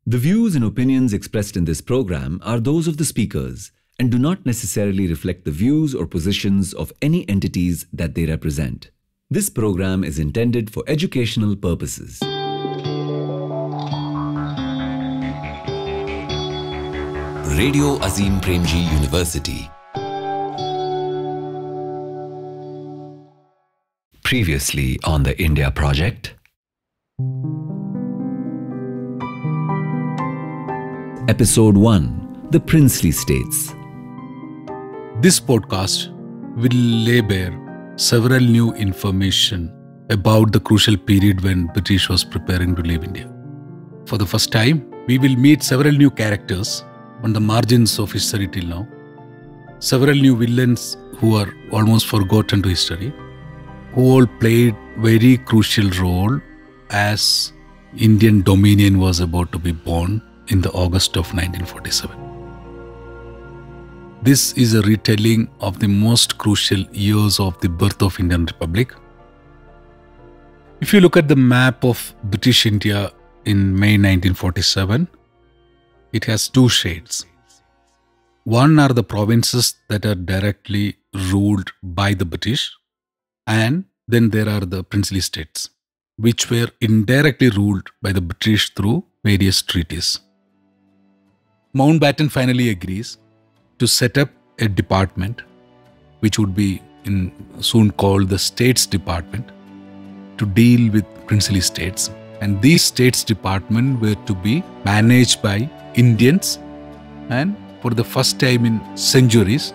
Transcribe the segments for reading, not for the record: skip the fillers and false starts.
The views and opinions expressed in this program are those of the speakers and do not necessarily reflect the views or positions of any entities that they represent. This program is intended for educational purposes. Radio Azim Premji University. Previously on the India Project. Episode 1, The Princely States. This podcast will lay bare several new information about the crucial period when British was preparing to leave India. For the first time, we will meet several new characters on the margins of history till now. Several new villains who are almost forgotten to history, who all played very crucial role as Indian dominion was about to be born in the August of 1947. This is a retelling of the most crucial years of the birth of Indian Republic. If you look at the map of British India in May 1947, it has two shades. One are the provinces that are directly ruled by the British, and then there are the princely states, which were indirectly ruled by the British through various treaties. Mountbatten finally agrees to set up a department, which would be soon called the States Department, to deal with princely states. And these States Department were to be managed by Indians, and for the first time in centuries,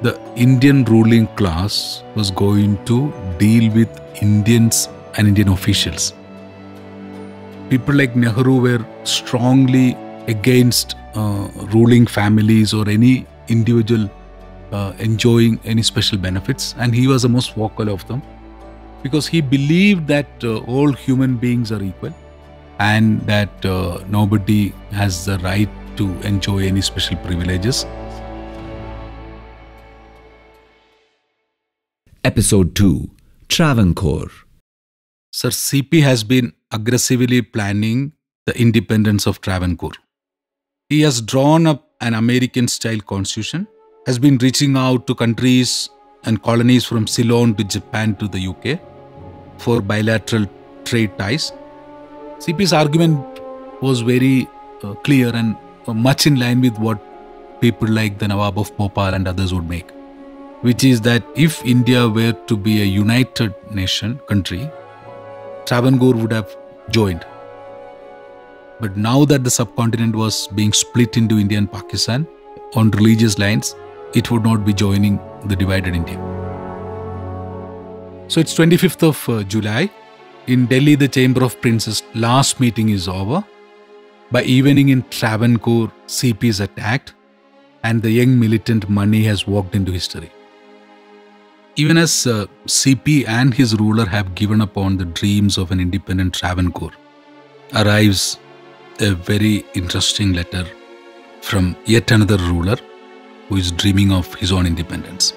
the Indian ruling class was going to deal with Indians and Indian officials. People like Nehru were strongly against ruling families or any individual enjoying any special benefits, and he was the most vocal of them because he believed that all human beings are equal and that nobody has the right to enjoy any special privileges. Episode 2, Travancore. Sir CP has been aggressively planning the independence of Travancore. He has drawn up an American-style constitution, has been reaching out to countries and colonies from Ceylon to Japan to the UK for bilateral trade ties. CP's argument was very clear and much in line with what people like the Nawab of Bhopal and others would make, which is that if India were to be a united country, Travancore would have joined. But now that the subcontinent was being split into India and Pakistan on religious lines, it would not be joining the divided India. So it's 25th of July. In Delhi, the Chamber of Princes last meeting is over. By evening in Travancore, CP is attacked and the young militant Mani has walked into history. Even as CP and his ruler have given up on the dreams of an independent Travancore, arrives a very interesting letter from yet another ruler who is dreaming of his own independence.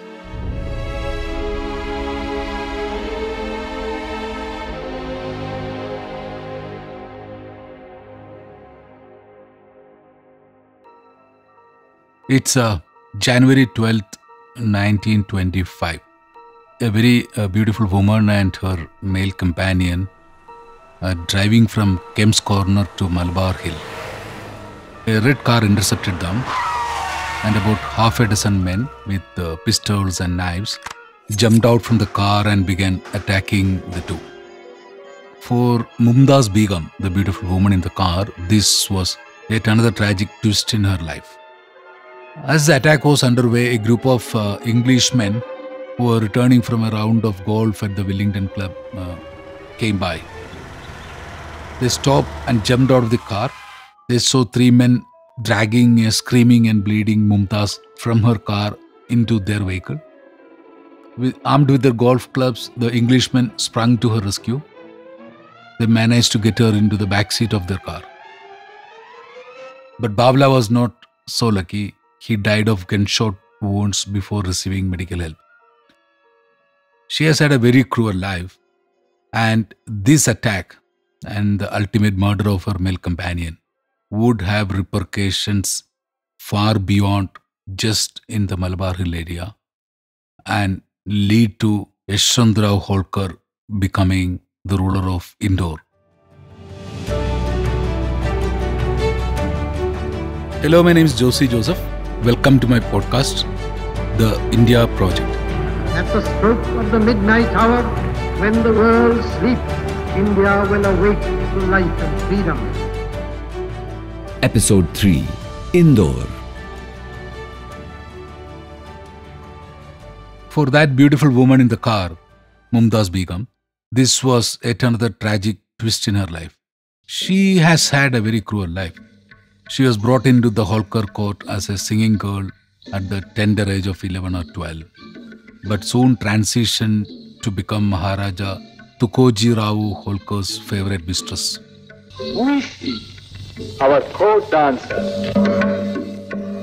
It's January 12th, 1925. A very beautiful woman and her male companion are driving from Kemp's Corner to Malabar Hill. A red car intercepted them, and about half a dozen men with pistols and knives jumped out from the car and began attacking the two. For Mumtaz Begum, the beautiful woman in the car, this was yet another tragic twist in her life. As the attack was underway, a group of Englishmen who were returning from a round of golf at the Wellington Club came by. They stopped and jumped out of the car. They saw three men dragging a screaming and bleeding Mumtaz from her car into their vehicle. Armed with their golf clubs, the Englishmen sprung to her rescue. They managed to get her into the back seat of their car. But Babla was not so lucky. He died of gunshot wounds before receiving medical help. She has had a very cruel life, and this attack and the ultimate murder of her male companion would have repercussions far beyond just in the Malabar Hill area and lead to Yashwant Rao Holkar becoming the ruler of Indore. Hello, my name is Josy Joseph. Welcome to my podcast, The India Project. At the stroke of the midnight hour, when the world sleeps, India will awake to life and freedom. Episode 3, Indore. For that beautiful woman in the car, Mumtaz Begum, this was yet another tragic twist in her life. She has had a very cruel life. She was brought into the Holkar court as a singing girl at the tender age of 11 or 12, but soon transitioned to become Maharaja Tukoji Rao Holkar's favorite mistress. Who is she? Our court dancer.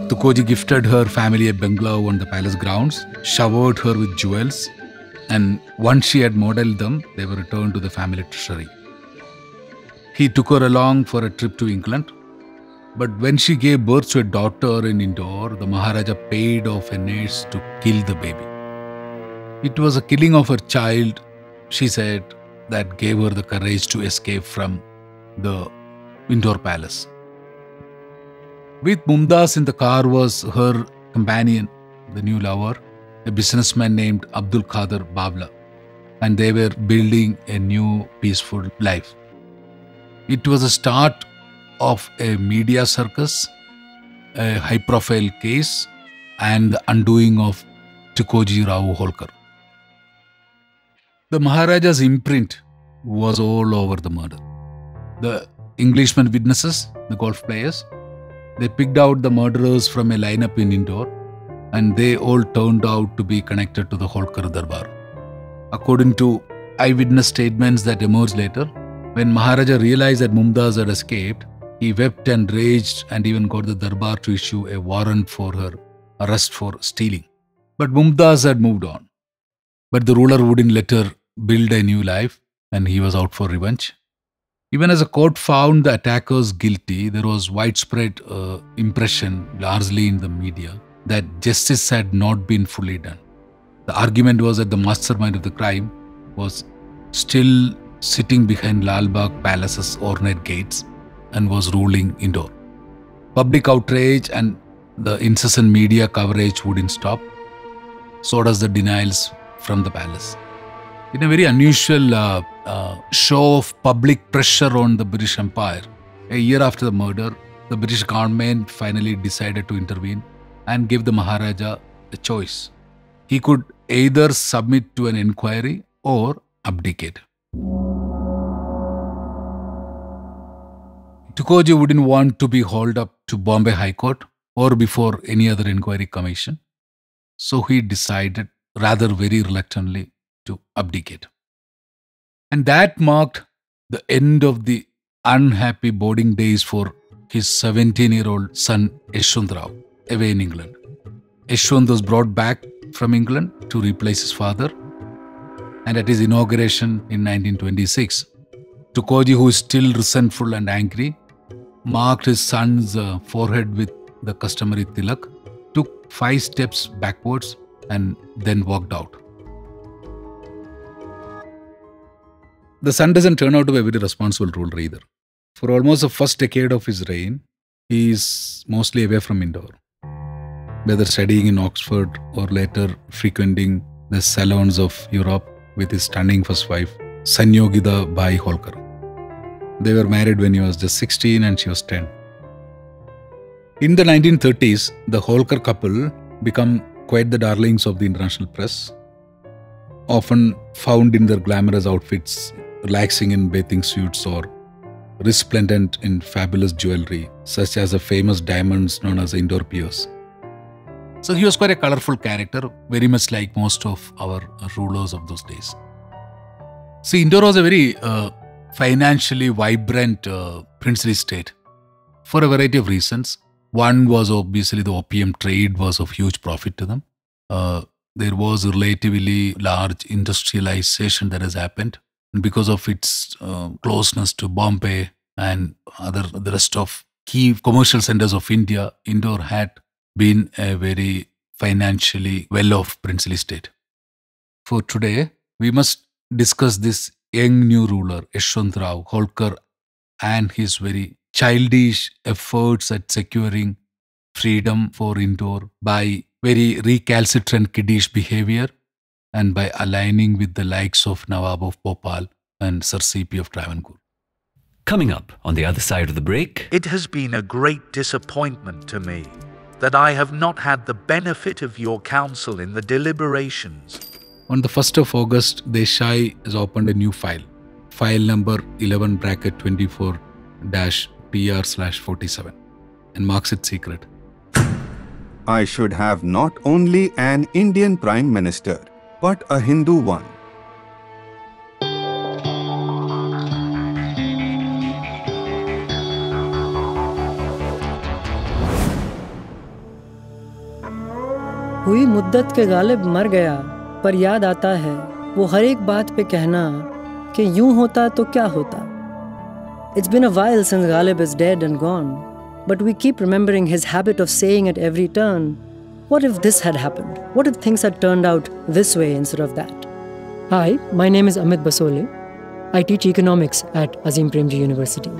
Tukoji gifted her family a bungalow on the palace grounds, showered her with jewels, and once she had modeled them, they were returned to the family treasury. He took her along for a trip to England, but when she gave birth to a daughter in Indore, the Maharaja paid off a nurse to kill the baby. It was a killing of her child, she said, that gave her the courage to escape from the Indore palace. With Mumtaz in the car was her companion, the new lover, a businessman named Abdul Qadir Babla, and they were building a new peaceful life. It was a start of a media circus, a high-profile case, and the undoing of Tukoji Rao Holkar. The Maharaja's imprint was all over the murder. The Englishman witnesses, the golf players, they picked out the murderers from a lineup in Indore, and they all turned out to be connected to the Holkar Darbar. According to eyewitness statements that emerged later, when Maharaja realized that Mumtaz had escaped, he wept and raged and even got the Darbar to issue a warrant for her arrest for stealing. But Mumtaz had moved on. But the ruler wouldn't let her build a new life, and he was out for revenge. Even as the court found the attackers guilty, there was widespread impression, largely in the media, that justice had not been fully done. The argument was that the mastermind of the crime was still sitting behind Lal Bagh Palace's ornate gates and was ruling Indore. Public outrage and the incessant media coverage wouldn't stop. So does the denials from the palace. In a very unusual show of public pressure on the British Empire, a year after the murder, the British government finally decided to intervene and give the Maharaja a choice. He could either submit to an inquiry or abdicate. Tukoji wouldn't want to be hauled up to Bombay High Court or before any other inquiry commission, so he decided, rather very reluctantly, to abdicate. And that marked the end of the unhappy boarding days for his 17-year-old son Yashwant Rao, away in England. Yashwant was brought back from England to replace his father, and at his inauguration in 1926, Tukoji, who is still resentful and angry, marked his son's forehead with the customary tilak, took 5 steps backwards, and then walked out. The son doesn't turn out to be a very responsible ruler either. For almost the first decade of his reign, he is mostly away from Indore, whether studying in Oxford or later frequenting the salons of Europe with his stunning first wife, Sanyogita Bai Holkar. They were married when he was just 16 and she was 10. In the 1930s, the Holkar couple become quite the darlings of the international press, often found in their glamorous outfits, relaxing in bathing suits or resplendent in fabulous jewelry, such as the famous diamonds known as Indore pearls. So he was quite a colorful character, very much like most of our rulers of those days. See, Indore was a very financially vibrant princely state for a variety of reasons. One was obviously the opium trade was of huge profit to them. There was relatively large industrialization that has happened. And because of its closeness to Bombay and the rest of key commercial centers of India, Indore had been a very financially well-off princely state. For today, we must discuss this young new ruler, Yashwant Rao Holkar, and his very childish efforts at securing freedom for Indore by very recalcitrant kiddish behavior and by aligning with the likes of Nawab of Bhopal and Sir C.P. of Travancore. Coming up on the other side of the break. It has been a great disappointment to me that I have not had the benefit of your counsel in the deliberations. On the 1st of August, Desai has opened a new file number 11-24-PR/47, and marks it secret. I should have not only an Indian Prime Minister, but a Hindu one. हुई मुद्दत के गालिब मर गया, पर याद आता है वो हर एक बात पे कहना कि यूं होता तो क्या होता. It's been a while since Ghalib is dead and gone, but we keep remembering his habit of saying at every turn, what if this had happened? What if things had turned out this way instead of that? Hi, my name is Amit Basole. I teach economics at Azim Premji University.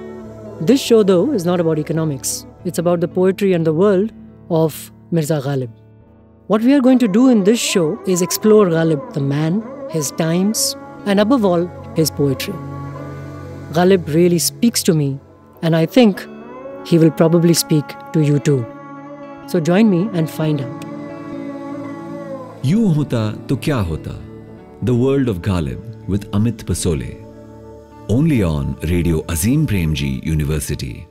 This show, though, is not about economics. It's about the poetry and the world of Mirza Ghalib. What we are going to do in this show is explore Ghalib, the man, his times, and above all, his poetry. Ghalib really speaks to me, and I think he will probably speak to you too. So join me and find out. Yun hota to kya hota? The World of Ghalib with Amit Basole. Only on Radio Azim Premji University.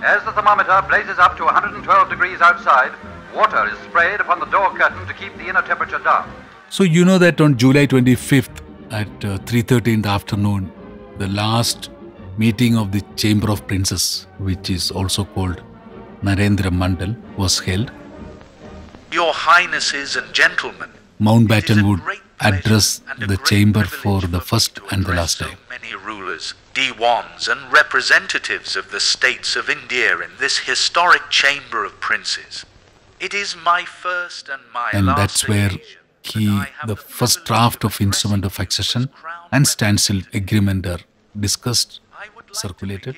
As the thermometer blazes up to 112 degrees outside, water is sprayed upon the door curtain to keep the inner temperature down. So you know that on July 25th at 3:30 in the afternoon, the last meeting of the Chamber of Princes, which is also called Narendra Mandal, was held. Your Highnesses and gentlemen, Mountbatten would address the chamber for the first and the last time. Many rulers, Diwans and representatives of the states of India in this historic chamber of princes. It is my first and my And last that's where the first draft of instrument of accession and standstill agreement are discussed, circulated,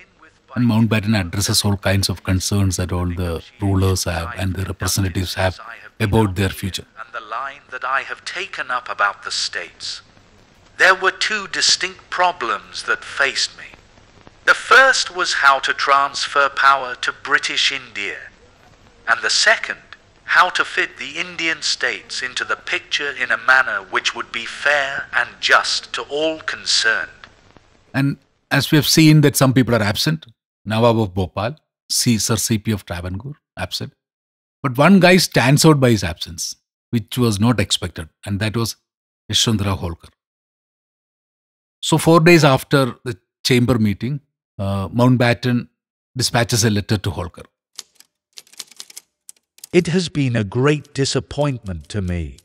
and Mountbatten addresses all kinds of concerns that all the rulers have and the representatives have about their future. And the line that I have taken up about the states. There were two distinct problems that faced me. The first was how to transfer power to British India, and the second, how to fit the Indian states into the picture in a manner which would be fair and just to all concerned. And as we have seen that some people are absent, Nawab of Bhopal, Sir C.P. of Travancore, absent. But one guy stands out by his absence, which was not expected, and that was Yashwant Rao Holkar. So 4 days after the chamber meeting, Mountbatten dispatches a letter to Holkar. It has been a great disappointment to me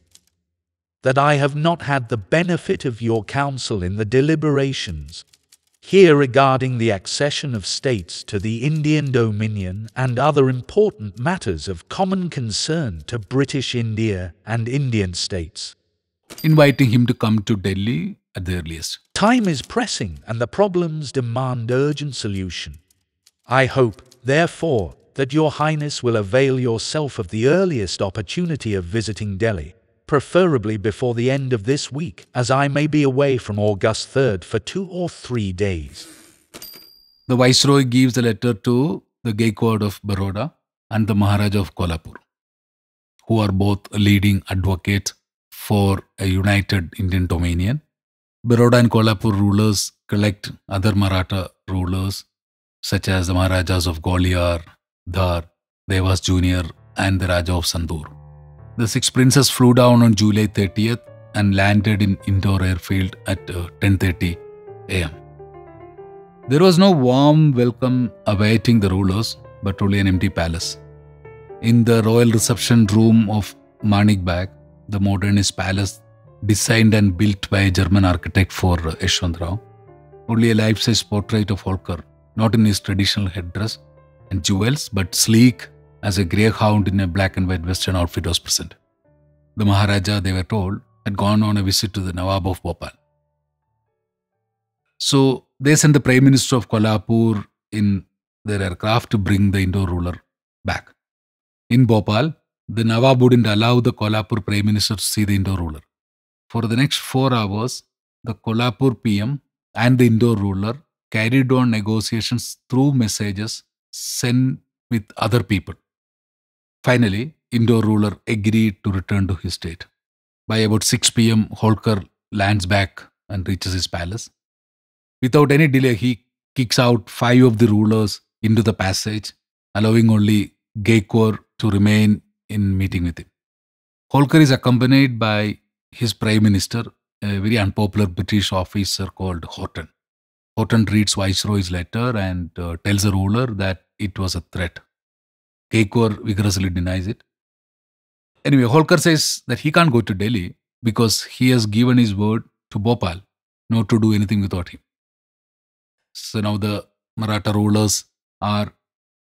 that I have not had the benefit of your counsel in the deliberations here regarding the accession of states to the Indian Dominion and other important matters of common concern to British India and Indian states. Inviting him to come to Delhi at the earliest. Time is pressing and the problems demand urgent solution. I hope, therefore, that Your Highness will avail yourself of the earliest opportunity of visiting Delhi, preferably before the end of this week, as I may be away from August 3rd for 2 or 3 days. The Viceroy gives the letter to the Gaikwad of Baroda and the Maharaja of Kolhapur, who are both leading advocates for a united Indian dominion. Baroda and Kolhapur rulers collect other Maratha rulers such as the Maharajas of Gwalior, Dhar, Devas Jr. and the Raja of Sandur. The 6 princes flew down on July 30th and landed in Indore airfield at 10:30 am. There was no warm welcome awaiting the rulers, but only an empty palace. in the royal reception room of Manik Bagh, the modernist palace designed and built by a German architect for Yashwant Rao. Only a life-size portrait of Holkar, not in his traditional headdress and jewels, but sleek as a greyhound in a black and white western outfit was present. The Maharaja, they were told, had gone on a visit to the Nawab of Bhopal. So they sent the Prime Minister of Kolhapur in their aircraft to bring the Indore ruler back. In Bhopal, the Nawab wouldn't allow the Kolhapur Prime Minister to see the Indore ruler. For the next 4 hours, the Kolhapur PM and the Indore ruler carried on negotiations through messages sent with other people. Finally, Indore ruler agreed to return to his state. By about 6 p.m., Holkar lands back and reaches his palace. Without any delay, he kicks out 5 of the rulers into the passage, allowing only Gaikwar to remain in meeting with him. Holkar is accompanied by his Prime Minister, a very unpopular British officer called Horton. Horton reads Viceroy's letter and tells the ruler that it was a threat. Gaikwar vigorously denies it. Anyway, Holkar says that he can't go to Delhi because he has given his word to Bhopal not to do anything without him. So now the Maratha rulers are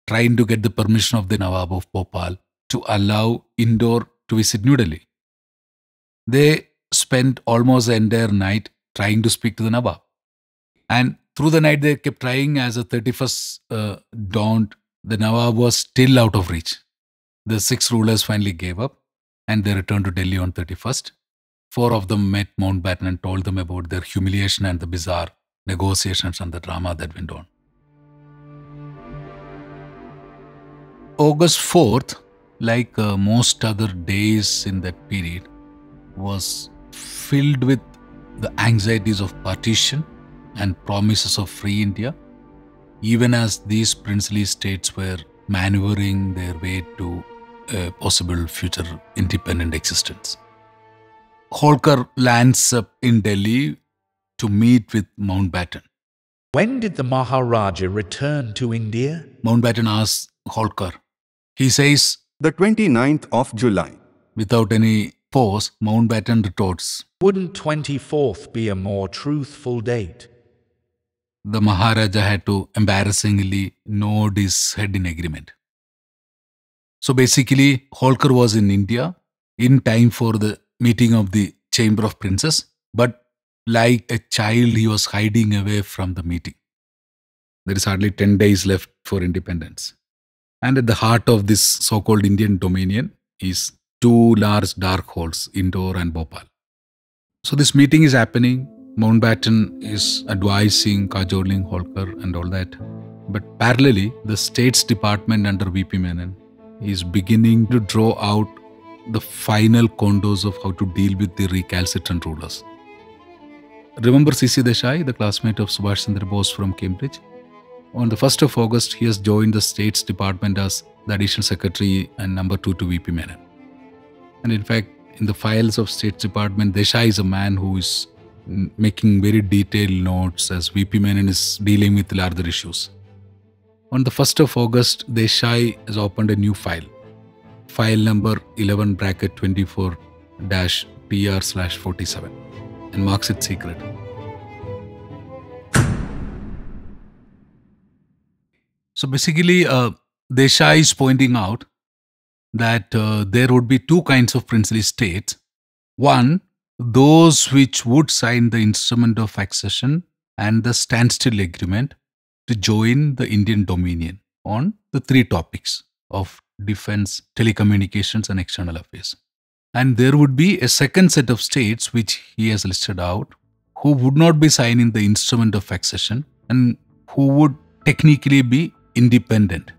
trying to get the permission of the Nawab of Bhopal to allow Indore to visit New Delhi. They spent almost the entire night trying to speak to the Nawab. And through the night they kept trying. As the 31st dawned, the Nawab was still out of reach. The 6 rulers finally gave up and they returned to Delhi on 31st. 4 of them met Mountbatten and told them about their humiliation and the bizarre negotiations and the drama that went on. August 4th, like most other days in that period, was filled with the anxieties of partition and promises of free India, even as these princely states were maneuvering their way to a possible future independent existence. Holkar lands up in Delhi to meet with Mountbatten. When did the Maharaja return to India? Mountbatten asks Holkar. He says, the 29th of July. Without any pause, Mountbatten retorts, wouldn't 24th be a more truthful date? The Maharaja had to embarrassingly nod his head in agreement. So basically, Holkar was in India in time for the meeting of the Chamber of Princes, but like a child, he was hiding away from the meeting. There is hardly 10 days left for independence. And at the heart of this so-called Indian dominion is 2 large dark holes, Indore and Bhopal. So this meeting is happening. Mountbatten is advising, cajoling Holkar and all that. But parallelly, the States Department under V.P. Menon is beginning to draw out the final contours of how to deal with the recalcitrant rulers. Remember C.C. Desai, the classmate of Subhash Chandra Bose from Cambridge? On the 1st of August, he has joined the States Department as the Additional Secretary and number 2 to V.P. Menon. And in fact, in the files of States Department, Desai is a man who is making very detailed notes as V.P. Menon is dealing with larger issues. On the 1st of August, Desai has opened a new file. File number 11-24-TR/47 and marks it secret. So basically, Desai is pointing out that there would be 2 kinds of princely states. One, those which would sign the instrument of accession and the standstill agreement to join the Indian dominion on the 3 topics of defense, telecommunications and external affairs. And there would be a second set of states which he has listed out who would not be signing the instrument of accession and who would technically be independent.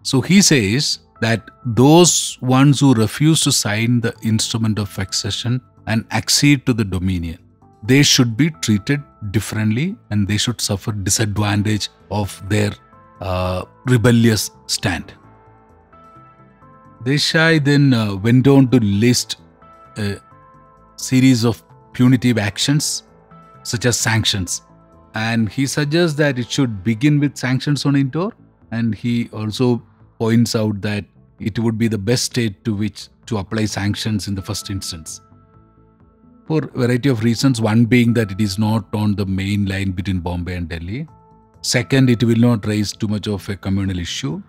So he says that those ones who refuse to sign the instrument of accession and accede to the dominion, they should be treated differently and they should suffer disadvantage of their rebellious stand. Desai then went on to list a series of punitive actions such as sanctions, and he suggests that it should begin with sanctions on Indore, and he also points out that it would be the best state to which to apply sanctions in the first instance. For a variety of reasons, one being that it is not on the main line between Bombay and Delhi. Second, it will not raise too much of a communal issue.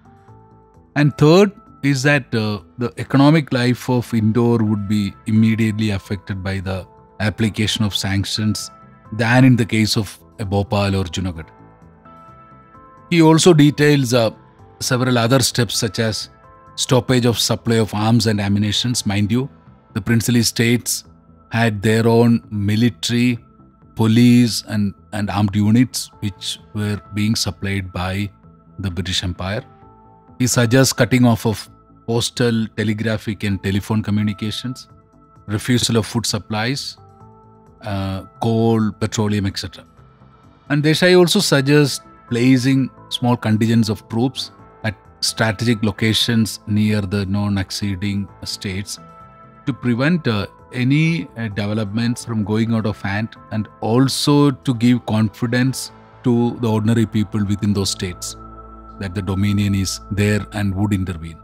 And third is that the economic life of Indore would be immediately affected by the application of sanctions than in the case of Bhopal or Junagadh. He also details several other steps such as stoppage of supply of arms and ammunition. Mind you, the princely states had their own military, police and armed units which were being supplied by the British Empire. He suggests cutting off of postal, telegraphic and telephone communications, refusal of food supplies, coal, petroleum, etc. And Desai also suggests placing small contingents of troops at strategic locations near the non-acceding states to prevent any developments from going out of hand, and also to give confidence to the ordinary people within those states that the dominion is there and would intervene.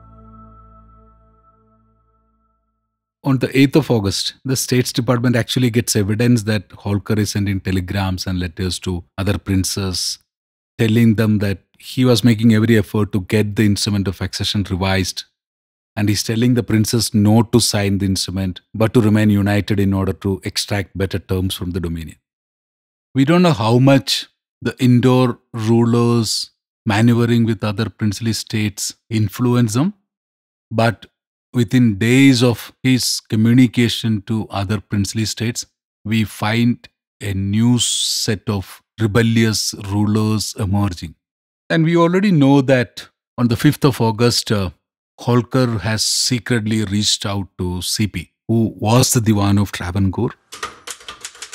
On the 8th of August, the States Department actually gets evidence that Holkar is sending telegrams and letters to other princes, telling them that he was making every effort to get the instrument of accession revised, and he's telling the princes not to sign the instrument but to remain united in order to extract better terms from the dominion. We don't know how much the Indore rulers maneuvering with other princely states influenced them, but within days of his communication to other princely states, we find a new set of rebellious rulers emerging. And we already know that on the 5th of August, Holkar has secretly reached out to CP, who was the Diwan of Travancore.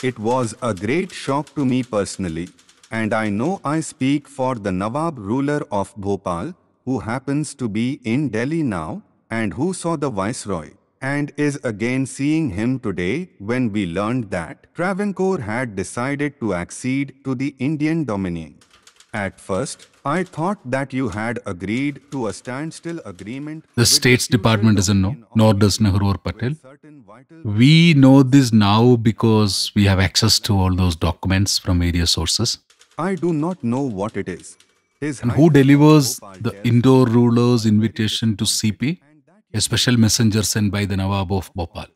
It was a great shock to me personally, and I know I speak for the Nawab ruler of Bhopal, who happens to be in Delhi now, and who saw the Viceroy, and is again seeing him today, when we learned that Travancore had decided to accede to the Indian dominion. At first, I thought that you had agreed to a standstill agreement. The States Department doesn't know, nor does Nehru or Patel. We know this now because we have access to all those documents from various sources. I do not know what it is. And who delivers the Indore ruler's invitation to CP? A special messenger sent by the Nawab of Bhopal.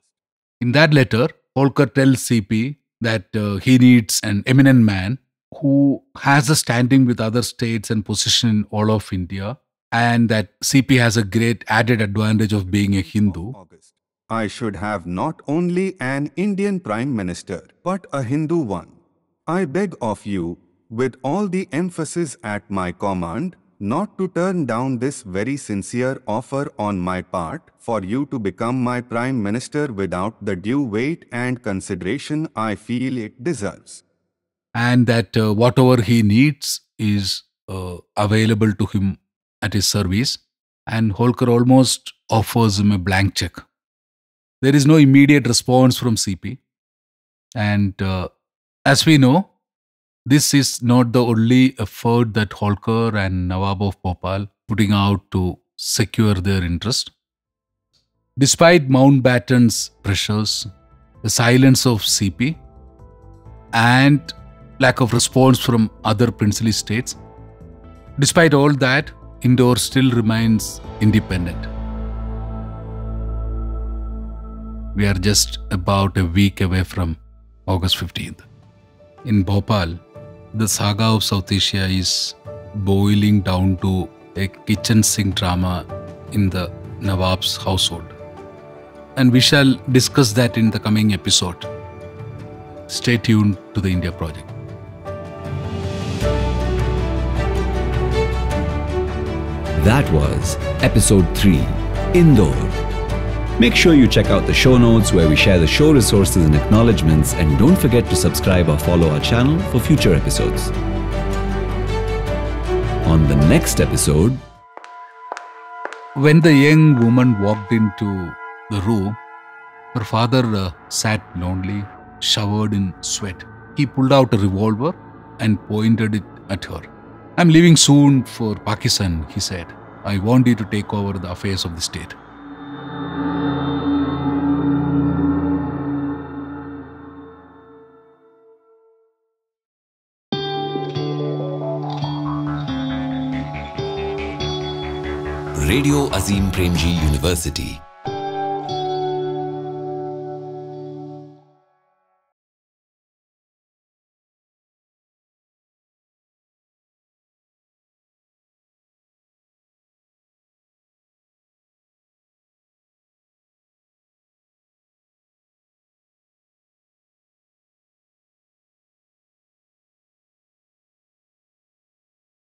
In that letter, Holkar tells CP that he needs an eminent man who has a standing with other states and position in all of India, and that CP has a great added advantage of being a Hindu. I should have not only an Indian Prime Minister, but a Hindu one. I beg of you, with all the emphasis at my command, not to turn down this very sincere offer on my part for you to become my Prime Minister without the due weight and consideration I feel it deserves. And that whatever he needs is available to him at his service, and Holkar almost offers him a blank check. There is no immediate response from CP, and as we know, this is not the only effort that Holkar and Nawab of Bhopal putting out to secure their interest. Despite Mountbatten's pressures, the silence of CP, and lack of response from other princely states, despite all that, Indore still remains independent. We are just about a week away from August 15th. In Bhopal, the saga of South Asia is boiling down to a kitchen sink drama in the Nawab's household. And we shall discuss that in the coming episode. Stay tuned to the India Project. That was episode 3, Indore. Make sure you check out the show notes where we share the show resources and acknowledgements, and don't forget to subscribe or follow our channel for future episodes. On the next episode... When the young woman walked into the room, her father sat lonely, showered in sweat. He pulled out a revolver and pointed it at her. "I'm leaving soon for Pakistan," he said. I want you to take over the affairs of the state. Radio Azim Premji University,